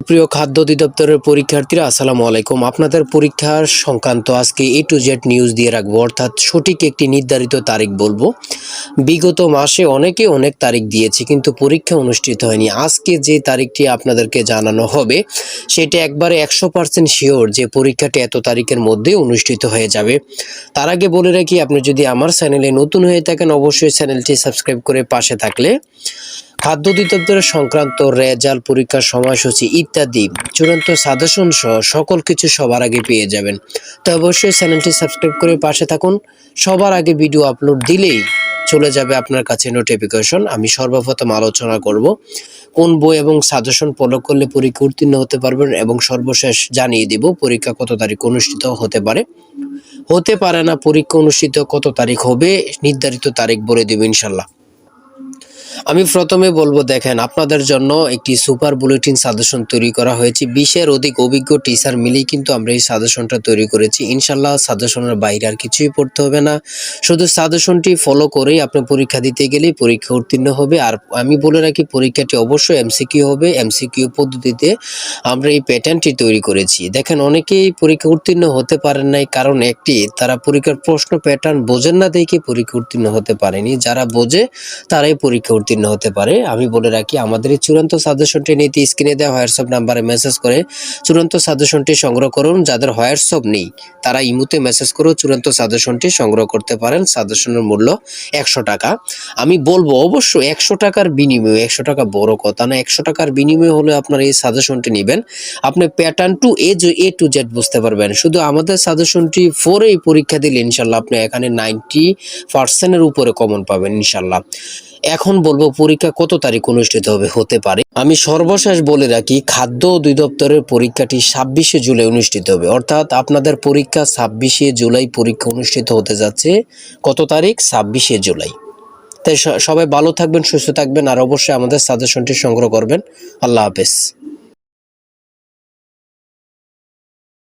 প্রিয় খাদ্য অধিদপ্তরের পরীক্ষার্থীরা আসসালামু আলাইকুম। আপনাদের পরীক্ষার সংক্রান্ত আজকে A to Z নিউজ দিয়ে রাখবো, অর্থাৎ সঠিক একটি নির্ধারিত তারিখ বলবো। বিগত মাসে অনেকে অনেক তারিখ দিয়েছে কিন্তু পরীক্ষা অনুষ্ঠিত হয়নি। আজকে যে তারিখটি আপনাদেরকে জানানো হবে সেটা একবারে 100% শিওর যে পরীক্ষাটি এত তারিখের মধ্যে অনুষ্ঠিত হয়ে যাবে। তার আগে বলে রাখি, আপনি যদি আমার চ্যানেলে নতুন হয়ে থাকেন অবশ্যই চ্যানেলটি সাবস্ক্রাইব করে পাশে থাকলে খাদ্য অধিদপ্তরের সংক্রান্ত রেজাল্ট, পরীক্ষার সময়সূচি ইত্যাদি চূড়ান্ত সাজেশন সহ সকল কিছু সবার আগে পেয়ে যাবেন। তো অবশ্যই চ্যানেলটি সাবস্ক্রাইব করে পাশে থাকুন। সবার আগে ভিডিও আপলোড দিলেই চলে যাবে আপনার কাছে নোটিফিকেশন। আমি সর্বপ্রথম আলোচনা করব কোন বই এবং সাজেশন ফলো করলে পরীক্ষা উত্তীর্ণ হতে পারবেন, এবং সর্বশেষ জানিয়ে দিব পরীক্ষা কত তারিখ অনুষ্ঠিত হতে পারে না, পরীক্ষা অনুষ্ঠিত কত তারিখ হবে নির্ধারিত তারিখ বলে দেব ইনশাল্লাহ। আমি প্রথমে বলবো, দেখেন আপনাদের জন্য একটি সুপার বুলেটিন সাজেশন তৈরি করা হয়েছে। 20-এর অধিক অভিজ্ঞ টিচার মিলেই কিন্তু আমরা এই সাজেশনটা তৈরি করেছি। ইনশাল্লাহ সাজেশনের বাইরে আর কিছুই পড়তে হবে না, শুধু সাজেশনটি ফলো করেই আপনি পরীক্ষা দিতে গেলেই পরীক্ষা উত্তীর্ণ হবে। আর আমি বলে রাখি, পরীক্ষাটি অবশ্যই এমসিকিউ হবে। এমসিকিউ পদ্ধতিতে আমরা এই প্যাটার্নটি তৈরি করেছি। দেখেন অনেকেই পরীক্ষা উত্তীর্ণ হতে পারেন নাই, কারণ একটি, তারা পরীক্ষার প্রশ্ন প্যাটার্ন বোঝেন না দেখে পরীক্ষা উত্তীর্ণ হতে পারেনি। যারা বোঝে তারাই পরীক্ষা উত্তীর্ণ হতে পারে। আমি বলে রাখি, আমাদের এই চূড়ান্ত সাজেশনটি নিতে স্ক্রিনে দেওয়া হোয়াটসঅ্যাপ নাম্বারে মেসেজ করে চূড়ান্ত সাজেশনটি সংগ্রহ করুন। যাদের হোয়াটসঅ্যাপ নেই তারা ইমুতে মেসেজ করেও চূড়ান্ত সাজেশনটি সংগ্রহ করতে পারেন। সাজেশনের মূল্য 100 টাকা। আমি বলবো অবশ্যই 100 টাকার বিনিময়ে, 100 টাকা বড় কথা না, 100 টাকার বিনিময়ে হলে আপনারা এই সাজেশনটি নেবেন। আপনি pattern to A to Z বুঝতে পারবেন। শুধু আমাদের সাজেশনটি ফোরেই পরীক্ষা দিলে ইনশাল্লাহ আপনি এখানে 90%-এর উপরে কমন পাবেন ইনশাল্লাহ। এখন বলবো পরীক্ষা কত তারিখ অনুষ্ঠিত হতে পারে। আমি সর্বশেষ বলে রাখি, খাদ্য অধিদপ্তরের পরীক্ষাটি 26শে জুলাই অনুষ্ঠিত হবে, অর্থাৎ আপনাদের পরীক্ষা 26শে জুলাই পরীক্ষা অনুষ্ঠিত হতে যাচ্ছে। কত তারিখ? 26শে জুলাই। তাই সবাই ভালো থাকবেন, সুস্থ থাকবেন, আর অবশ্যই আমাদের সাজেশনটি সংগ্রহ করবেন। আল্লাহ হাফেজ।